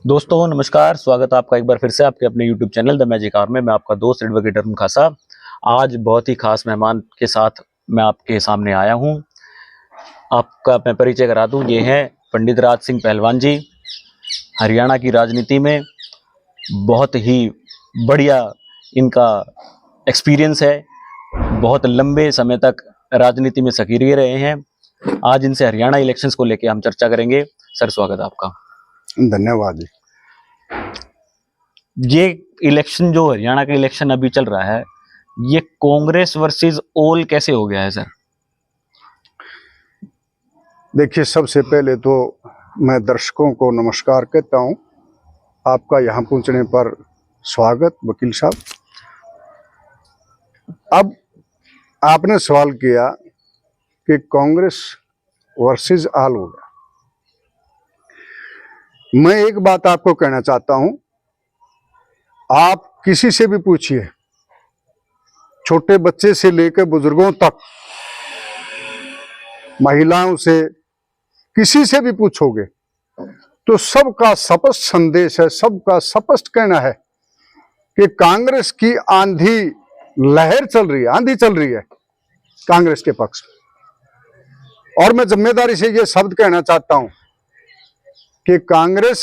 दोस्तों नमस्कार, स्वागत है आपका एक बार फिर से आपके अपने YouTube channel the Magic Hour में। मैं आपका दोस्त एडवोकेट अरुण खासा आज बहुत ही खास मेहमान के साथ मैं आपके सामने आया हूं। आपका मैं परिचय करा दूं, ये हैं पंडित राज सिंह पहलवान जी। हरियाणा की राजनीति में बहुत ही बढ़िया इनका एक्सपीरियंस है, बहुत लंबे समय तक राजनीति में सक्रिय रहे हैं। आज इनसे हरियाणा इलेक्शंस को लेकर हम चर्चा करेंगे। सर स्वागत है आपका। धन्यवाद जी। ये इलेक्शन जो हरियाणा का इलेक्शन अभी चल रहा है, ये कांग्रेस वर्सेस ऑल कैसे हो गया है सर? देखिए, सबसे पहले तो मैं दर्शकों को नमस्कार कहता हूं। आपका यहां पहुंचने पर स्वागत वकील साहब। अब आपने सवाल किया कि कांग्रेस वर्सेस ऑल हो गया। मैं एक बात आपको कहना चाहता हूं, आप किसी से भी पूछिए, छोटे बच्चे से लेकर बुजुर्गों तक, महिलाओं से, किसी से भी पूछोगे तो सबका स्पष्ट संदेश है, सबका स्पष्ट कहना है कि कांग्रेस की आंधी लहर चल रही है, आंधी चल रही है कांग्रेस के पक्ष में। और मैं जिम्मेदारी से यह शब्द कहना चाहता हूं कि कांग्रेस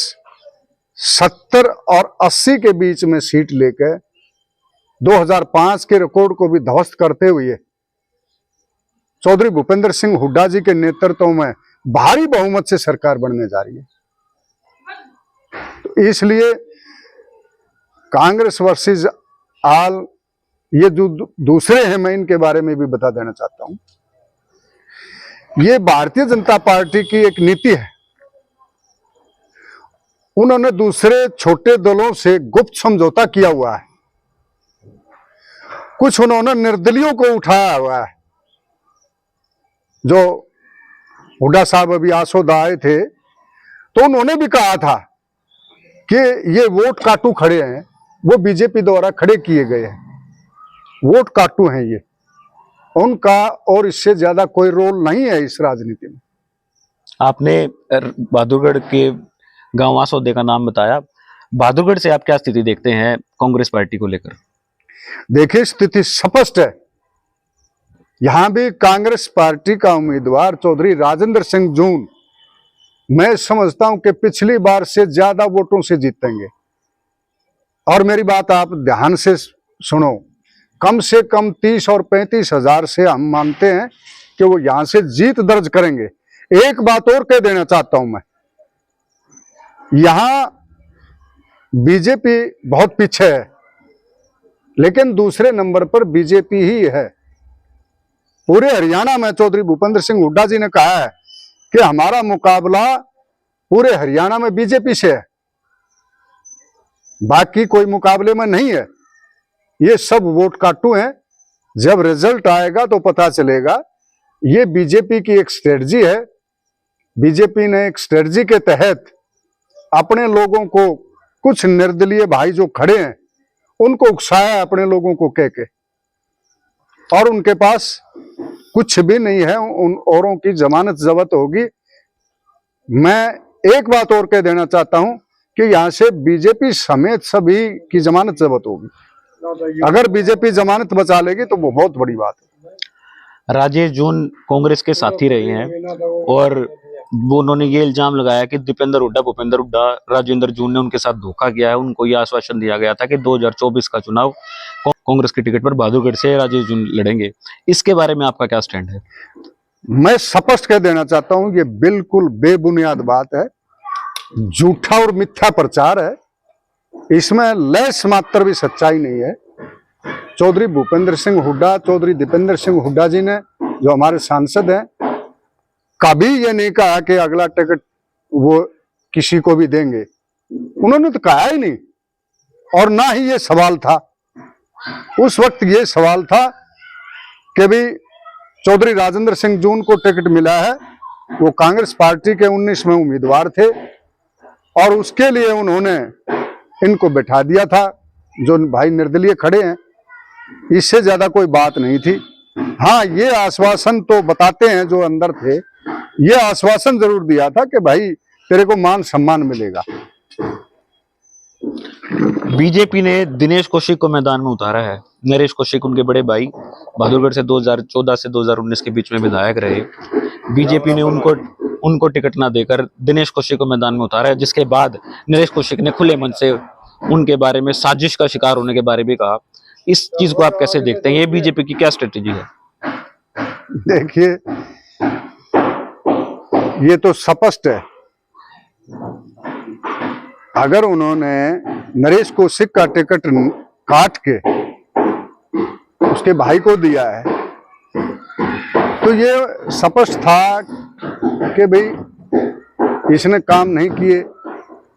70 और 80 के बीच में सीट लेकर 2005 के रिकॉर्ड को भी ध्वस्त करते हुए चौधरी भूपेंद्र सिंह हुड्डा जी के नेतृत्व में भारी बहुमत से सरकार बनने जा रही है। तो इसलिए कांग्रेस वर्सेस ऑल, ये जो दूसरे हैं, मैं इनके बारे में भी बता देना चाहता हूं। ये भारतीय जनता पार्टी की एक नीति है। उन्होंने दूसरे छोटे दलों से गुप्त समझौता किया हुआ है। कुछ उन्होंने निर्दलियों को उठाया हुआ है। जो हुड्डा साहब अभी आसोदा आए थे तो उन्होंने भी कहा था कि ये वोट काटू खड़े हैं, वो बीजेपी द्वारा खड़े किए गए हैं, वोट काटू हैं ये उनका, और इससे ज्यादा कोई रोल नहीं है इस राजनीति में। आपने बहादुरगढ़ के गांव आसोदे का नाम बताया। बहादुरगढ़ से आप क्या स्थिति देखते हैं कांग्रेस पार्टी को लेकर? देखिए, स्थिति स्पष्ट है। यहां भी कांग्रेस पार्टी का उम्मीदवार चौधरी राजेंद्र सिंह जून, मैं समझता हूं कि पिछली बार से ज्यादा वोटों से जीतेंगे। और मेरी बात आप ध्यान से सुनो, कम से कम 30 और 35 हजार से हम मानते हैं कि वो यहां से जीत दर्ज करेंगे। एक बात और कह देना चाहता हूं मैं, यहां बीजेपी बहुत पीछे है, लेकिन दूसरे नंबर पर बीजेपी ही है। पूरे हरियाणा में चौधरी भूपेंद्र सिंह हुड्डा जी ने कहा है कि हमारा मुकाबला पूरे हरियाणा में बीजेपी से है, बाकी कोई मुकाबले में नहीं है। ये सब वोट काटू हैं। जब रिजल्ट आएगा तो पता चलेगा। ये बीजेपी की एक स्ट्रेटजी है। बीजेपी ने एक स्ट्रेटजी के तहत अपने लोगों को, कुछ निर्दलीय भाई जो खड़े हैं, उनको उकसाया अपने लोगों को कह के, और उनके पास कुछ भी नहीं है। उन औरों की जमानत जब्त होगी। मैं एक बात और कह देना चाहता हूं कि यहां से बीजेपी समेत सभी की जमानत जब्त होगी। अगर बीजेपी जमानत बचा लेगी तो वो बहुत बड़ी बात है। राजेश जून कांग्रेस के साथी रहे हैं और वो उन्होंने ये इल्जाम लगाया कि भूपेंद्र हुड्डा, राजेंद्र जून ने उनके साथ धोखा किया है। उनको ये आश्वासन दिया गया था कि 2024 का चुनाव कांग्रेस की टिकट पर बहादुरगढ़ से राजेश जून लड़ेंगे। इसके बारे में आपका क्या स्टैंड है? मैं स्पष्ट कह देना चाहता हूं, ये बिल्कुल बेबुनियाद बात है, झूठा और मिथ्या प्रचार है। इसमें लेस मात्र भी सच्चाई नहीं है। चौधरी भूपेंद्र सिंह हुड्डा, चौधरी दीपेंद्र सिंह हुड्डा जी ने, जो हमारे सांसद हैं, कभी ये नहीं कहा कि अगला टिकट वो किसी को भी देंगे। उन्होंने तो कहा ही नहीं, और ना ही ये सवाल था। उस वक्त ये सवाल था कि भी चौधरी राजेंद्र सिंह जून को टिकट मिला है, वो कांग्रेस पार्टी के 19 में उम्मीदवार थे, और उसके लिए उन्होंने इनको बैठा दिया था, जो भाई निर्दलीय खड़े हैं। इससे ज्यादा कोई बात नहीं थी। हाँ, ये आश्वासन तो बताते हैं जो अंदर थे, ये आश्वासन जरूर दिया था कि भाई तेरे को मान सम्मान मिलेगा। बीजेपी ने दिनेश कौशिक को मैदान में उतारा है। नरेश कौशिक उनके बड़े भाई, बहादुरगढ़ से 2014 से 2019 के बीच में विधायक रहे। बीजेपी ने उनको टिकट ना देकर दिनेश कौशिक को मैदान में उतारा है, जिसके बाद नरेश कौशिक ने खुले मन से उनके बारे में साजिश का शिकार होने के बारे में कहा। इस चीज को आप कैसे देखते हैं? ये बीजेपी की क्या स्ट्रेटेजी है? देखिए, ये तो स्पष्ट है, अगर उन्होंने नरेश कौशिक का टिकट काट के उसके भाई को दिया है तो ये स्पष्ट था कि भाई इसने काम नहीं किए,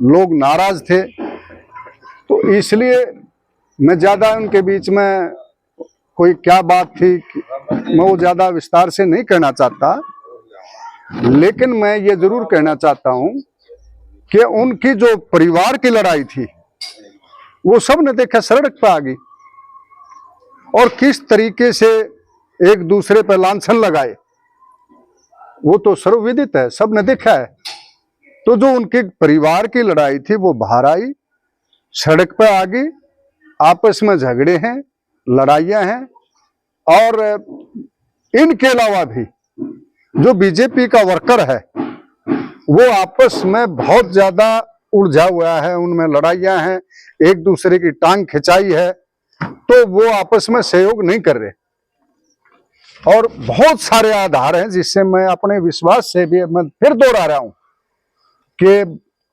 लोग नाराज थे, तो इसलिए मैं ज्यादा उनके बीच में कोई क्या बात थी मैं वो ज्यादा विस्तार से नहीं कहना चाहता, लेकिन मैं ये जरूर कहना चाहता हूं कि उनकी जो परिवार की लड़ाई थी वो सब ने देखा, सड़क पर आ गई और किस तरीके से एक दूसरे पर लांछन लगाए वो तो सर्वविदित है, सब ने देखा है। तो जो उनके परिवार की लड़ाई थी वो बाहर आई, सड़क पर आ गई, आपस में झगड़े हैं, लड़ाइयां हैं, और इनके अलावा भी जो बीजेपी का वर्कर है वो आपस में बहुत ज्यादा उलझा हुआ है, उनमें लड़ाइयां हैं, एक दूसरे की टांग खिंचाई है, तो वो आपस में सहयोग नहीं कर रहे। और बहुत सारे आधार हैं जिससे मैं अपने विश्वास से भी मैं फिर दोहरा रहा हूं कि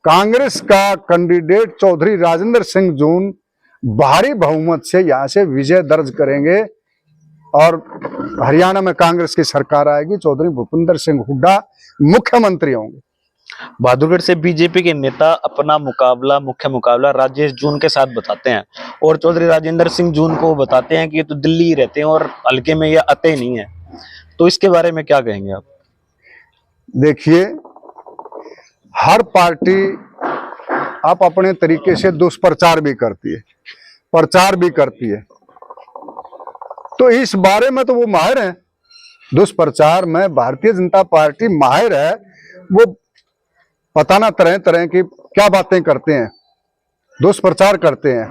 कांग्रेस का कैंडिडेट चौधरी राजेंद्र सिंह जून भारी बहुमत से यहां से विजय दर्ज करेंगे और हरियाणा में कांग्रेस की सरकार आएगी, चौधरी भूपिंदर सिंह हुड्डा मुख्यमंत्री होंगे। बहादुरगढ़ से बीजेपी के नेता अपना मुख्य मुकाबला राजेश जून के साथ बताते हैं और चौधरी राजेंद्र सिंह जून को बताते हैं कि ये तो दिल्ली ही रहते हैं और हल्के में ये आते नहीं है। तो इसके बारे में क्या कहेंगे आप? देखिए, हर पार्टी आप अपने तरीके से दुष्प्रचार भी करती है, प्रचार भी करती है, तो इस बारे में तो वो माहिर है, दुष्प्रचार में भारतीय जनता पार्टी माहिर है, वो पता ना तरह तरह की क्या बातें करते हैं, दुष्प्रचार करते हैं।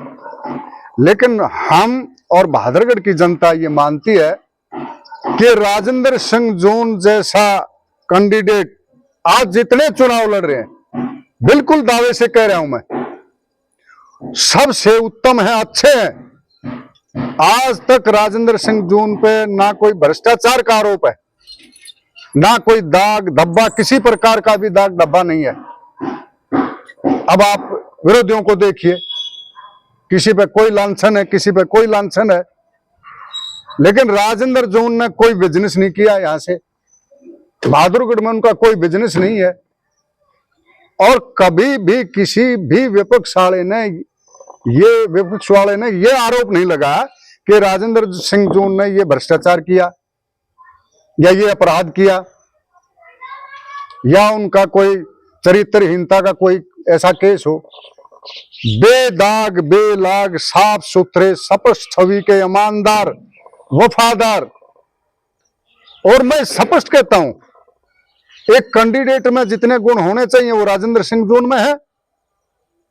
लेकिन हम और बहादुरगढ़ की जनता ये मानती है कि राजेंद्र सिंह जून जैसा कैंडिडेट आज जितने चुनाव लड़ रहे हैं, बिल्कुल दावे से कह रहा हूं मैं, सबसे उत्तम है, अच्छे हैं। आज तक राजेंद्र सिंह जून पे ना कोई भ्रष्टाचार का आरोप है, ना कोई दाग धब्बा, किसी प्रकार का भी दाग धब्बा नहीं है। अब आप विरोधियों को देखिए, किसी पे कोई लांछन है, किसी पे कोई लांछन है, लेकिन राजेंद्र जून ने कोई बिजनेस नहीं किया यहां से, बहादुरगढ़ में उनका कोई बिजनेस नहीं है, और कभी भी किसी भी विपक्ष वाले ने ये आरोप नहीं लगाया कि राजेंद्र सिंह जून ने ये भ्रष्टाचार किया या ये अपराध किया या उनका कोई चरित्रहीनता का कोई ऐसा केस हो। बेदाग बेलाग साफ सुथरे स्पष्ट छवि के ईमानदार वफादार, और मैं स्पष्ट कहता हूं एक कैंडिडेट में जितने गुण होने चाहिए वो राजेंद्र सिंह जून में है।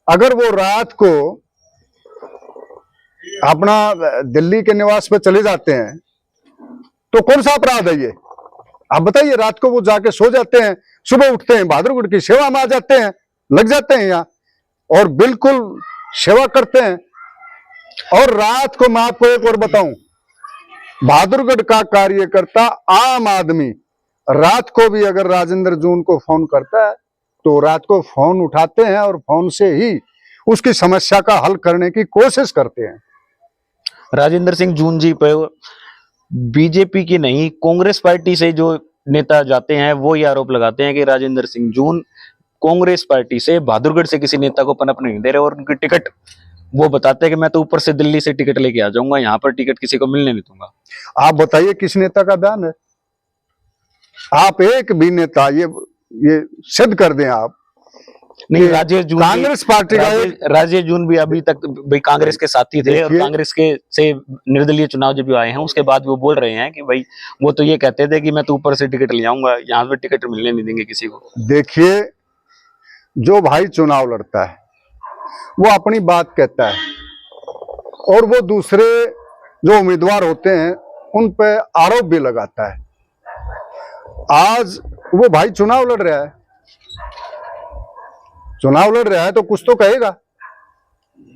अगर वो रात को अपना दिल्ली के निवास पे चले जाते हैं तो कौन सा अपराध है ये? आप बताइए। रात को वो जाके सो जाते हैं, सुबह उठते हैं, बहादुरगढ़ की सेवा में आ जाते हैं, लग जाते हैं यहाँ और बिल्कुल सेवा करते हैं। और रात को मैं आपको एक और बताऊं, बहादुरगढ़ का कार्यकर्ता आम आदमी रात को भी अगर राजेंद्र जून को फोन करता है तो रात को फोन उठाते हैं और फोन से ही उसकी समस्या का हल करने की कोशिश करते हैं। राजेंद्र सिंह जून जी पर बीजेपी की नहीं, कांग्रेस पार्टी से जो नेता जाते हैं वो ये आरोप लगाते हैं कि राजेंद्र सिंह जून कांग्रेस पार्टी से बहादुरगढ़ से किसी नेता को पनप नहीं दे रहे और उनकी टिकट वो बताते हैं कि मैं तो ऊपर से दिल्ली से टिकट लेके आ जाऊंगा, यहाँ पर टिकट किसी को मिलने नहीं दूंगा। आप बताइए किस नेता का बयान है? आप एक भी नेता ये सिद्ध कर दें आप। नहीं, राजेश जून कांग्रेस पार्टी का राजेश जून भी अभी तक भाई कांग्रेस के साथी थे और कांग्रेस के से निर्दलीय चुनाव जब आए हैं उसके बाद वो बोल रहे हैं कि भाई वो तो ये कहते थे कि मैं तो ऊपर से टिकट ले आऊंगा, यहाँ पे टिकट मिलने नहीं देंगे किसी को। देखिए, जो भाई चुनाव लड़ता है वो अपनी बात कहता है और वो दूसरे जो उम्मीदवार होते हैं उन पे आरोप भी लगाता है। आज वो भाई चुनाव लड़ रहा है, चुनाव लड़ रहा है तो कुछ तो कहेगा।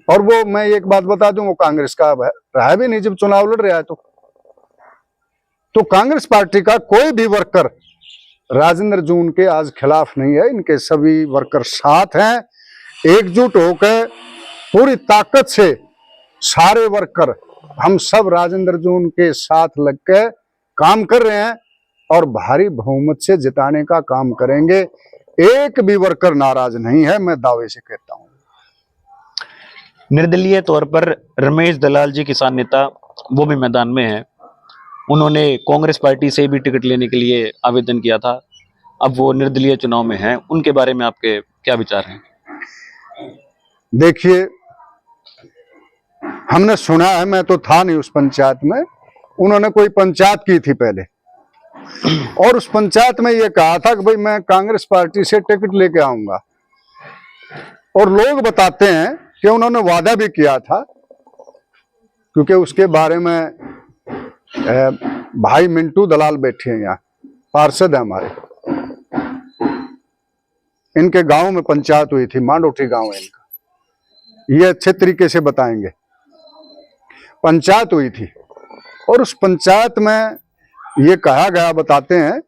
और वो, मैं एक बात बता दूं, वो कांग्रेस का रहा भी नहीं जब चुनाव लड़ रहा है। तो कांग्रेस पार्टी का कोई भी वर्कर राजेंद्र जून के आज खिलाफ नहीं है। इनके सभी वर्कर साथ हैं, एकजुट होकर पूरी ताकत से सारे वर्कर हम सब राजेंद्र जून के साथ लगकर काम कर रहे हैं और भारी बहुमत से जिताने का काम करेंगे। एक भी वर्कर नाराज नहीं है, मैं दावे से कहता हूं। निर्दलीय तौर पर रमेश दलाल जी किसान नेता वो भी मैदान में हैं। उन्होंने कांग्रेस पार्टी से भी टिकट लेने के लिए आवेदन किया था, अब वो निर्दलीय चुनाव में हैं। उनके बारे में आपके क्या विचार हैं? देखिए, हमने सुना है, मैं तो था नहीं उस पंचायत में, उन्होंने कोई पंचायत की थी पहले और उस पंचायत में ये कहा था कि भाई मैं कांग्रेस पार्टी से टिकट लेके आऊंगा। और लोग बताते हैं कि उन्होंने वादा भी किया था, क्योंकि उसके बारे में भाई मिंटू दलाल बैठे हैं, यहाँ पार्षद है हमारे। इनके गांव में पंचायत हुई थी, मांडोठी गांव है इनका, ये अच्छे तरीके से बताएंगे। पंचायत हुई थी और उस पंचायत में ये कहा गया, बताते हैं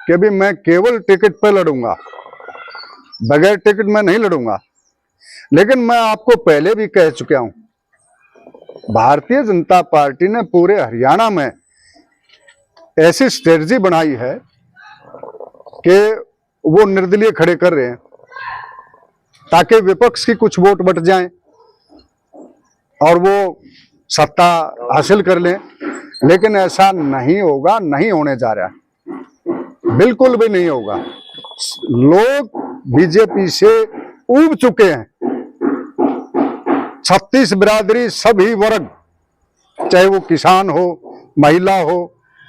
कि अभी मैं केवल टिकट पे लड़ूंगा, बगैर टिकट में नहीं लड़ूंगा। लेकिन मैं आपको पहले भी कह चुका हूं, भारतीय जनता पार्टी ने पूरे हरियाणा में ऐसी स्ट्रेटजी बनाई है कि वो निर्दलीय खड़े कर रहे हैं ताकि विपक्ष की कुछ वोट बट जाएं और वो सत्ता हासिल कर लें। लेकिन ऐसा नहीं होगा, नहीं होने जा रहा, बिल्कुल भी नहीं होगा। लोग बीजेपी से ऊब चुके हैं। 36 बिरादरी, सभी वर्ग, चाहे वो किसान हो, महिला हो,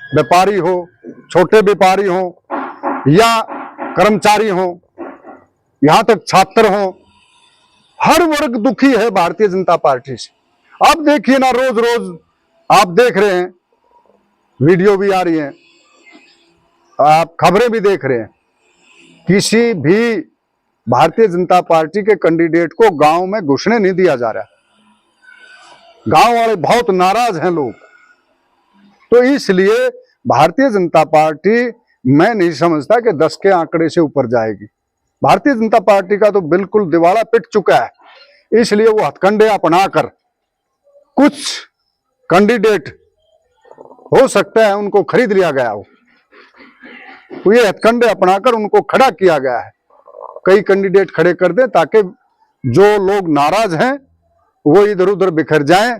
व्यापारी हो, छोटे व्यापारी हो या कर्मचारी हो, यहां तक छात्र हो, हर वर्ग दुखी है भारतीय जनता पार्टी से। आप देखिए ना, रोज रोज आप देख रहे हैं, वीडियो भी आ रही है, आप खबरें भी देख रहे हैं, किसी भी भारतीय जनता पार्टी के कैंडिडेट को गांव में घुसने नहीं दिया जा रहा। गांव वाले बहुत नाराज हैं लोग। तो इसलिए भारतीय जनता पार्टी, मैं नहीं समझता कि 10 के आंकड़े से ऊपर जाएगी। भारतीय जनता पार्टी का तो बिल्कुल दिवाला पिट चुका है। इसलिए वो हथकंडे अपनाकर कुछ कैंडिडेट हो सकता है उनको खरीद लिया गया हो, तो ये हथकंडे अपनाकर उनको खड़ा किया गया है। कई कैंडिडेट खड़े कर दें ताकि जो लोग नाराज हैं वो इधर उधर बिखर जाएं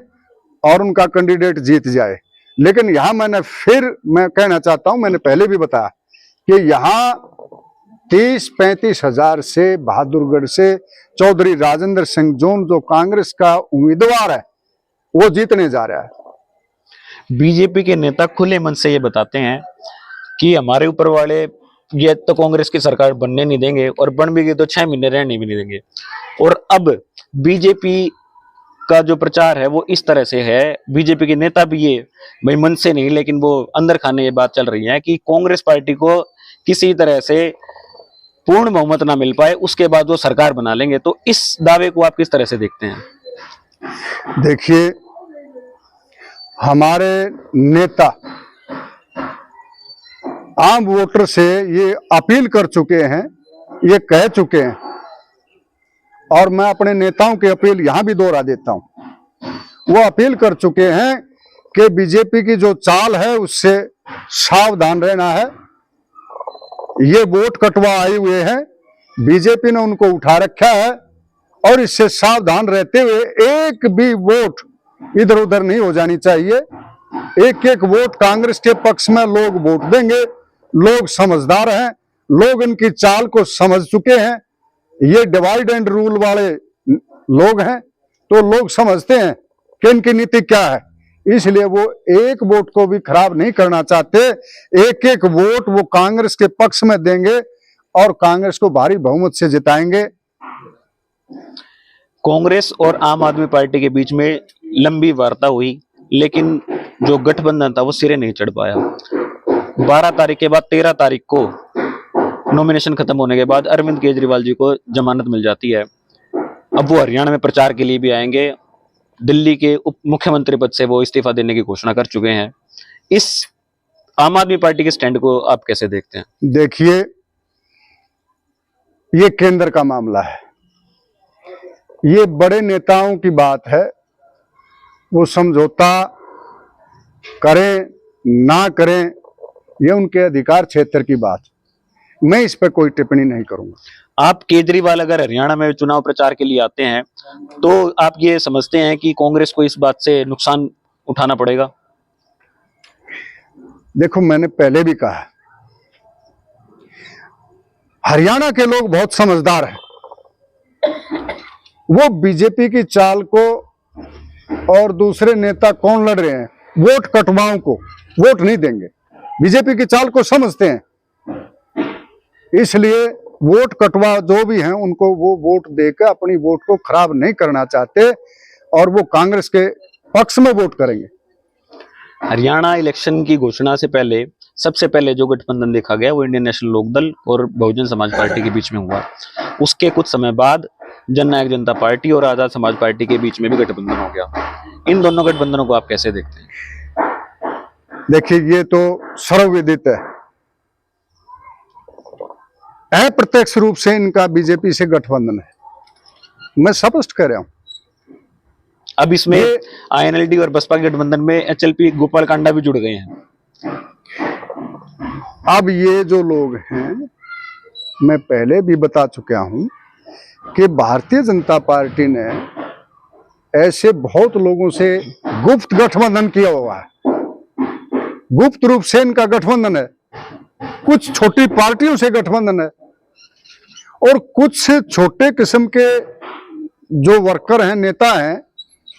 और उनका कैंडिडेट जीत जाए। लेकिन यहां मैं कहना चाहता हूं, मैंने पहले भी बताया कि यहां 30-35 हजार से बहादुरगढ़ से चौधरी राजेंद्र सिंह जून, जो कांग्रेस का उम्मीदवार है, वो जीतने जा रहा है। बीजेपी के नेता खुले मन से ये बताते हैं कि हमारे ऊपर वाले ये तो कांग्रेस की सरकार बनने नहीं देंगे और बन भी गई तो 6 महीने रहने भी नहीं देंगे। और अब बीजेपी का जो प्रचार है वो इस तरह से है, बीजेपी के नेता भी ये भाई मन से नहीं लेकिन वो अंदर खाने ये बात चल रही है कि कांग्रेस पार्टी को किसी तरह से पूर्ण बहुमत ना मिल पाए उसके बाद वो सरकार बना लेंगे। तो इस दावे को आप किस तरह से देखते हैं? देखिए, हमारे नेता आम वोटर से ये अपील कर चुके हैं, ये कह चुके हैं, और मैं अपने नेताओं की अपील यहां भी दोहरा देता हूं। वो अपील कर चुके हैं कि बीजेपी की जो चाल है उससे सावधान रहना है। ये वोट कटवा आए हुए हैं, बीजेपी ने उनको उठा रखा है और इससे सावधान रहते हुए एक भी वोट इधर उधर नहीं हो जानी चाहिए। एक एक वोट कांग्रेस के पक्ष में लोग वोट देंगे। लोग समझदार हैं, लोग इनकी चाल को समझ चुके हैं। ये डिवाइड एंड रूल वाले लोग हैं, तो लोग समझते हैं कि इनकी नीति क्या है। इसलिए वो एक वोट को भी खराब नहीं करना चाहते। एक एक वोट वो कांग्रेस के पक्ष में देंगे और कांग्रेस को भारी बहुमत से जिताएंगे। कांग्रेस और आम आदमी पार्टी के बीच में लंबी वार्ता हुई, लेकिन जो गठबंधन था वो सिरे नहीं चढ़ पाया। 12 तारीख के बाद 13 तारीख को नॉमिनेशन खत्म होने के बाद अरविंद केजरीवाल जी को जमानत मिल जाती है। अब वो हरियाणा में प्रचार के लिए भी आएंगे। दिल्ली के उप मुख्यमंत्री पद से वो इस्तीफा देने की घोषणा कर चुके हैं। इस आम आदमी पार्टी के स्टैंड को आप कैसे देखते हैं? देखिए, ये केंद्र का मामला है, ये बड़े नेताओं की बात है। वो समझौता करें ना करें, ये उनके अधिकार क्षेत्र की बात। मैं इस पर कोई टिप्पणी नहीं करूंगा। आप केजरीवाल अगर हरियाणा में चुनाव प्रचार के लिए आते हैं तो आप ये समझते हैं कि कांग्रेस को इस बात से नुकसान उठाना पड़ेगा? देखो, मैंने पहले भी कहा, हरियाणा के लोग बहुत समझदार हैं। वो बीजेपी की चाल को और दूसरे नेता कौन लड़ रहे हैं, वोट कटवाओं को वोट नहीं देंगे। बीजेपी की चाल को समझते हैं, इसलिए वोट कटवा जो भी हैं उनको वो वोट देकर अपनी वोट को खराब नहीं करना चाहते और वो कांग्रेस के पक्ष में वोट करेंगे। हरियाणा इलेक्शन की घोषणा से पहले सबसे पहले जो गठबंधन देखा गया वो इंडियन नेशनल लोकदल और बहुजन समाज पार्टी के बीच में हुआ। उसके कुछ समय बाद जननायक जनता पार्टी और आजाद समाज पार्टी के बीच में भी गठबंधन हो गया। इन दोनों गठबंधनों को आप कैसे देखते हैं? देखिए, ये तो सर्वविदित है, अप्रत्यक्ष रूप से इनका बीजेपी से गठबंधन है। मैं स्पष्ट कह रहा हूं। अब इसमें आईएनएलडी और बसपा के गठबंधन में एचएलपी गोपाल कांडा भी जुड़ गए हैं। अब ये जो लोग हैं, मैं पहले भी बता चुका हूं कि भारतीय जनता पार्टी ने ऐसे बहुत लोगों से गुप्त गठबंधन किया हुआ है। गुप्त रूप से इनका गठबंधन है, कुछ छोटी पार्टियों से गठबंधन है और कुछ छोटे किस्म के जो वर्कर हैं, नेता हैं,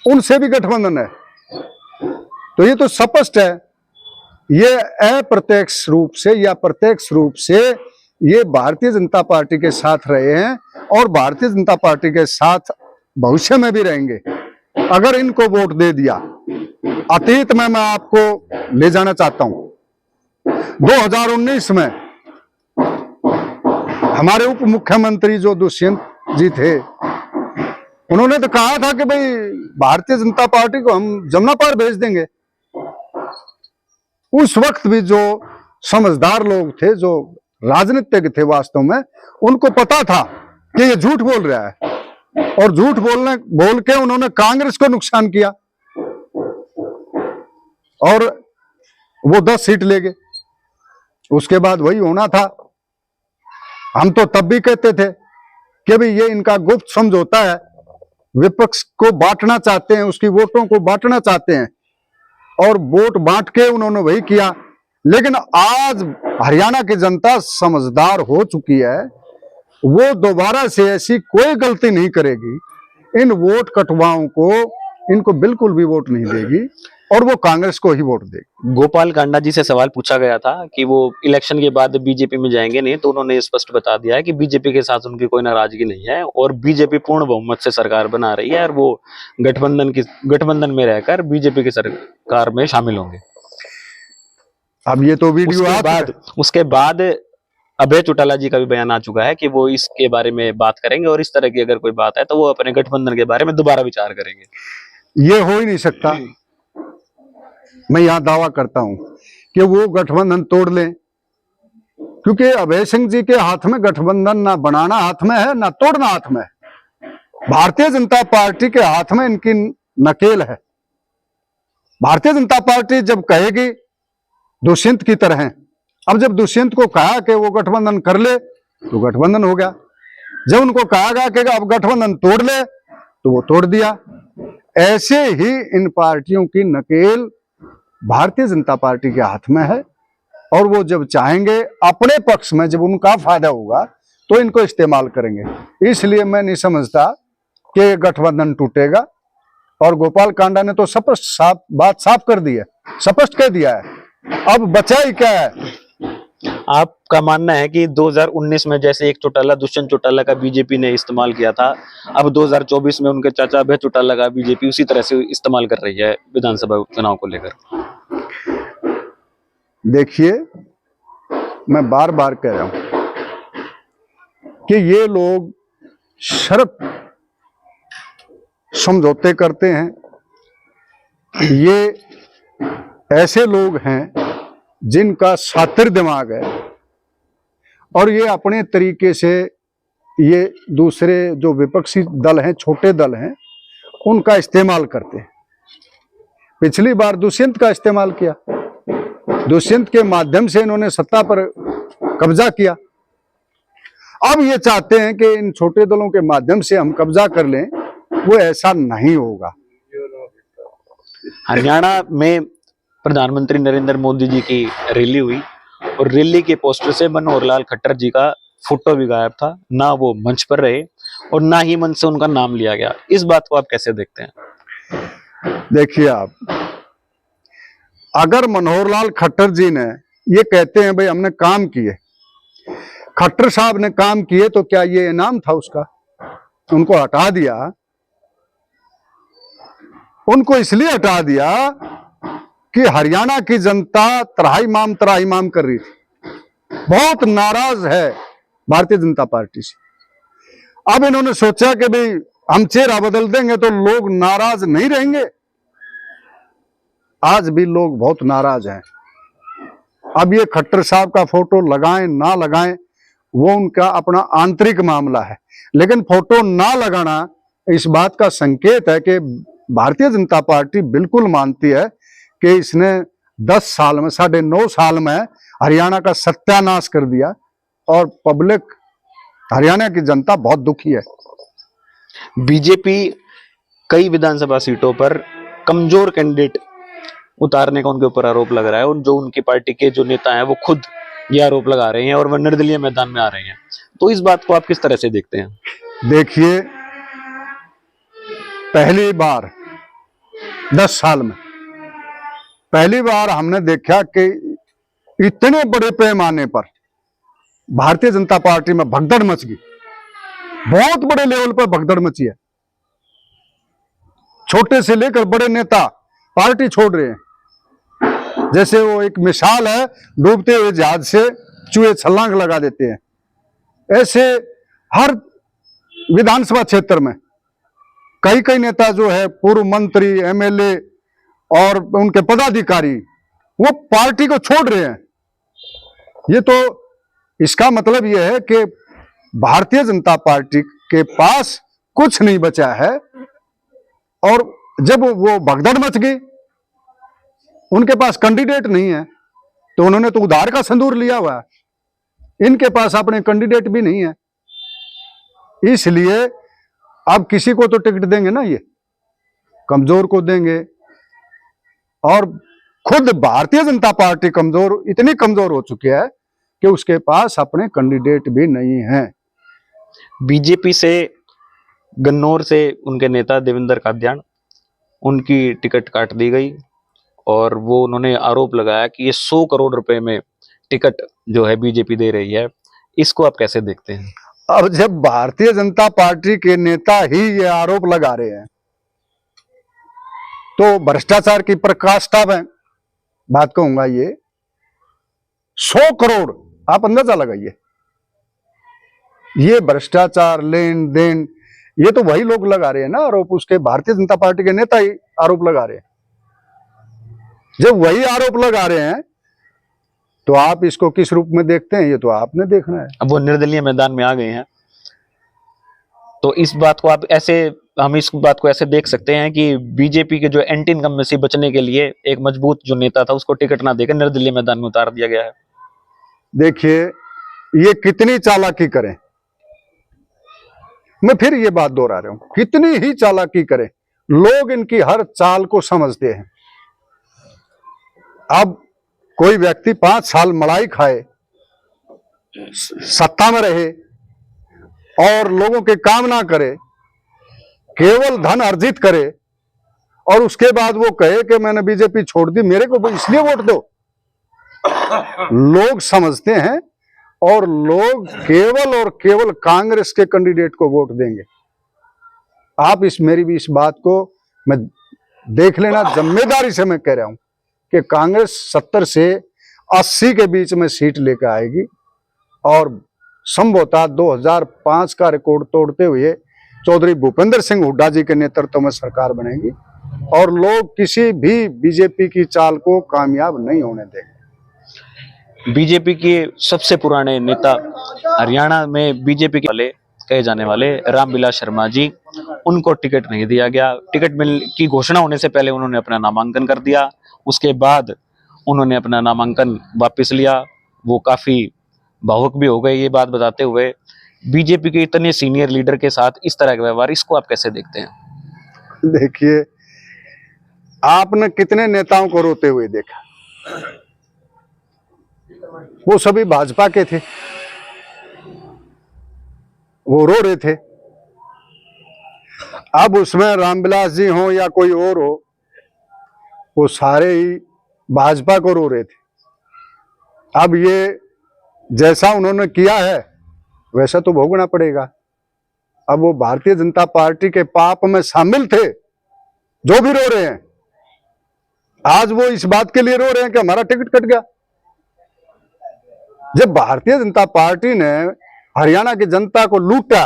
उनसे भी गठबंधन है। तो ये तो स्पष्ट है, ये अप्रत्यक्ष रूप से या प्रत्यक्ष रूप से ये भारतीय जनता पार्टी के साथ रहे हैं और भारतीय जनता पार्टी के साथ भविष्य में भी रहेंगे। अगर इनको वोट दे दिया, अतीत में मैं आपको ले जाना चाहता हूं। 2019 में हमारे उप मुख्यमंत्री जो दुष्यंत जी थे, उन्होंने तो कहा था कि भाई भारतीय जनता पार्टी को हम जमुना पार भेज देंगे। उस वक्त भी जो समझदार लोग थे, जो राजनीतिज्ञ थे, वास्तव में उनको पता था कि ये झूठ बोल रहा है और झूठ बोल के उन्होंने कांग्रेस को नुकसान किया और वो 10 सीट ले गए। उसके बाद वही होना था। हम तो तब भी कहते थे कि भाई ये इनका गुप्त समझौता है, विपक्ष को बांटना चाहते हैं, उसकी वोटों को बांटना चाहते हैं और वोट बांट के उन्होंने वही किया। लेकिन आज हरियाणा की जनता समझदार हो चुकी है, वो दोबारा से ऐसी कोई गलती नहीं करेगी। इन वोट कटवाओं को इनको बिल्कुल भी वोट नहीं देगी और वो कांग्रेस को ही वोट देगी। गोपाल कांडा जी से सवाल पूछा गया था कि वो इलेक्शन के बाद बीजेपी में जाएंगे नहीं, तो उन्होंने स्पष्ट बता दिया है कि बीजेपी के साथ उनकी कोई नाराजगी नहीं है और बीजेपी पूर्ण बहुमत से सरकार बना रही है और वो गठबंधन में रहकर बीजेपी की सरकार में शामिल होंगे। अब ये तो वीडियो उसके बाद अभय चौटाला जी का भी बयान आ चुका है कि वो इसके बारे में बात करेंगे और इस तरह की अगर कोई बात है तो वो अपने गठबंधन के बारे में दोबारा विचार करेंगे। ये हो ही नहीं सकता। मैं यहां दावा करता हूं कि वो गठबंधन तोड़ लें, क्योंकि अभय सिंह जी के हाथ में गठबंधन ना बनाना हाथ में है, ना तोड़ना हाथ में है। भारतीय जनता पार्टी के हाथ में इनकी नकेल है। भारतीय जनता पार्टी जब कहेगी दुष्यंत की तरह है, अब जब दुष्यंत को कहा कि वो गठबंधन कर ले तो गठबंधन हो गया। जब उनको कहा गया कि अब गठबंधन तोड़ ले तो वो तोड़ दिया। ऐसे ही इन पार्टियों की नकेल भारतीय जनता पार्टी के हाथ में है और वो जब चाहेंगे अपने पक्ष में, जब उनका फायदा होगा तो इनको इस्तेमाल करेंगे। इसलिए मैं नहीं समझता कि गठबंधन टूटेगा और गोपाल कांडा ने तो बात साफ कर दी है, स्पष्ट कह दिया है। अब बचा ही क्या है? आपका मानना है कि 2019 में जैसे एक चौटाला दुष्यंत चौटाला का बीजेपी ने इस्तेमाल किया था, अब 2024 में उनके चाचा अभय चौटाला का बीजेपी उसी तरह से इस्तेमाल कर रही है विधानसभा उपचुनाव को लेकर? देखिए, मैं बार बार कह रहा हूं कि ये लोग सिर्फ समझौते करते हैं। ये ऐसे लोग हैं जिनका शातिर दिमाग है और ये अपने तरीके से ये दूसरे जो विपक्षी दल हैं, छोटे दल हैं, उनका इस्तेमाल करते हैं। पिछली बार दुष्यंत का इस्तेमाल किया, दुष्यंत के माध्यम से इन्होंने सत्ता पर कब्जा किया। अब ये चाहते हैं कि इन छोटे दलों के माध्यम से हम कब्जा कर लें, वो ऐसा नहीं होगा। हरियाणा में प्रधानमंत्री नरेंद्र मोदी जी की रैली हुई और रैली के पोस्टर से मनोहर लाल खट्टर जी का फोटो भी गायब था, ना वो मंच पर रहे और ना ही मंच से उनका नाम लिया गया। इस बात को आप कैसे देखते हैं? देखिए, आप अगर मनोहर लाल खट्टर जी ने ये कहते हैं भाई हमने काम किए, खट्टर साहब ने काम किए, तो क्या ये इनाम था उसका? उनको हटा दिया। उनको इसलिए हटा दिया कि हरियाणा की जनता त्राहिमाम त्राहिमाम कर रही थी, बहुत नाराज है भारतीय जनता पार्टी से। अब इन्होंने सोचा कि भाई हम चेहरा बदल देंगे तो लोग नाराज नहीं रहेंगे। आज भी लोग बहुत नाराज हैं। अब ये खट्टर साहब का फोटो लगाएं ना लगाएं वो उनका अपना आंतरिक मामला है, लेकिन फोटो ना लगाना इस बात का संकेत है कि भारतीय जनता पार्टी बिल्कुल मानती है कि इसने 10 साल में, 9.5 साल में हरियाणा का सत्यानाश कर दिया और पब्लिक, हरियाणा की जनता बहुत दुखी है। बीजेपी कई विधानसभा सीटों पर कमजोर कैंडिडेट उतारने का उनके ऊपर आरोप लग रहा है और जो उनकी पार्टी के जो नेता हैं वो खुद ये आरोप लगा रहे हैं और वह निर्दलीय मैदान में आ रहे हैं। तो इस बात को आप किस तरह से देखते हैं? देखिए, पहली बार 10 साल में पहली बार हमने देखा कि इतने बड़े पैमाने पर भारतीय जनता पार्टी में भगदड़ मच गई, बहुत बड़े लेवल पर भगदड़ मची है। छोटे से लेकर बड़े नेता पार्टी छोड़ रहे हैं। जैसे वो एक मिसाल है, डूबते हुए जहाज से चूहे छलांग लगा देते हैं, ऐसे हर विधानसभा क्षेत्र में कई कई नेता जो है, पूर्व मंत्री, एमएलए और उनके पदाधिकारी, वो पार्टी को छोड़ रहे हैं। ये तो इसका मतलब यह है कि भारतीय जनता पार्टी के पास कुछ नहीं बचा है और जब वो भगदड़ मच गई, उनके पास कैंडिडेट नहीं है, तो उन्होंने तो उधार का संदूर लिया हुआ है। इनके पास अपने कैंडिडेट भी नहीं है, इसलिए अब किसी को तो टिकट देंगे ना, ये कमजोर को देंगे। और खुद भारतीय जनता पार्टी कमजोर, इतनी कमजोर हो चुकी है कि उसके पास अपने कैंडिडेट भी नहीं है। बीजेपी से गन्नौर से उनके नेता देवेंद्र कादियान, उनकी टिकट काट दी गई और वो उन्होंने आरोप लगाया कि ये 100 करोड़ रुपए में टिकट जो है बीजेपी दे रही है। इसको आप कैसे देखते हैं? अब जब भारतीय जनता पार्टी के नेता ही ये आरोप लगा रहे हैं तो भ्रष्टाचार की पराकाष्ठा में बात कहूंगा। ये 100 करोड़ आप अंदाजा लगाइए, ये भ्रष्टाचार, लेन देन, ये तो वही लोग लगा रहे हैं ना आरोप, उसके भारतीय जनता पार्टी के नेता ही आरोप लगा रहे हैं। जब वही आरोप लगा रहे हैं तो आप इसको किस रूप में देखते हैं, ये तो आपने देखना है। अब वो निर्दलीय मैदान में आ गए हैं, तो इस बात को आप ऐसे, हम इस बात को ऐसे देख सकते हैं कि बीजेपी के जो एंटी इनकम्बेंसी बचने के लिए एक मजबूत जो नेता था उसको टिकट ना देकर निर्दलीय मैदान में उतार दिया गया है। देखिए, ये कितनी चालाकी करें, मैं फिर ये बात दोहरा रहा हूं, कितनी ही चालाकी करें, लोग इनकी हर चाल को समझते हैं। अब कोई व्यक्ति 5 साल मलाई खाए, सत्ता में रहे और लोगों के काम ना करे, केवल धन अर्जित करे और उसके बाद वो कहे कि मैंने बीजेपी छोड़ दी, मेरे को इसलिए वोट दो, लोग समझते हैं और लोग केवल और केवल कांग्रेस के कैंडिडेट को वोट देंगे। आप मेरी भी इस बात को मैं देख लेना, जिम्मेदारी से मैं कह रहा हूं कि कांग्रेस 70 से 80 के बीच में सीट लेकर आएगी और संभवतः 2005 का रिकॉर्ड तोड़ते हुए चौधरी भूपेंद्र सिंह हुड्डा जी के नेतृत्व में सरकार बनेगी और लोग किसी भी बीजेपी की चाल को कामयाब नहीं होने देंगे। बीजेपी के सबसे पुराने नेता हरियाणा में बीजेपी के वाले कहे जाने वाले रामविलास शर्मा जी, उनको टिकट नहीं दिया गया। टिकट मिल की घोषणा होने से पहले उन्होंने अपना नामांकन कर दिया, उसके बाद उन्होंने अपना नामांकन वापस लिया। वो काफी भावुक भी हो गए ये बात बताते हुए। बीजेपी के इतने सीनियर लीडर के साथ इस तरह का व्यवहार, इसको आप कैसे देखते हैं? देखिए, आपने कितने नेताओं को रोते हुए देखा? वो सभी भाजपा के थे, वो रो रहे थे। अब उसमें रामविलास जी हो या कोई और हो, वो सारे ही भाजपा को रो रहे थे। अब ये जैसा उन्होंने किया है वैसा तो भोगना पड़ेगा। अब वो भारतीय जनता पार्टी के पाप में शामिल थे, जो भी रो रहे हैं। आज वो इस बात के लिए रो रहे हैं कि हमारा टिकट कट गया। जब भारतीय जनता पार्टी ने हरियाणा की जनता को लूटा,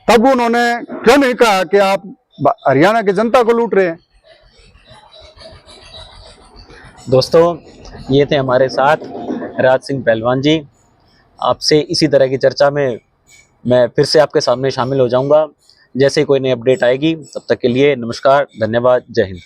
तब उन्होंने क्यों नहीं कहा कि आप हरियाणा की जनता को लूट रहे हैं? दोस्तों, ये थे हमारे साथ राज सिंह पहलवान जी। आपसे इसी तरह की चर्चा में मैं फिर से आपके सामने शामिल हो जाऊंगा जैसे कोई नई अपडेट आएगी। तब तक के लिए नमस्कार, धन्यवाद, जय हिंद।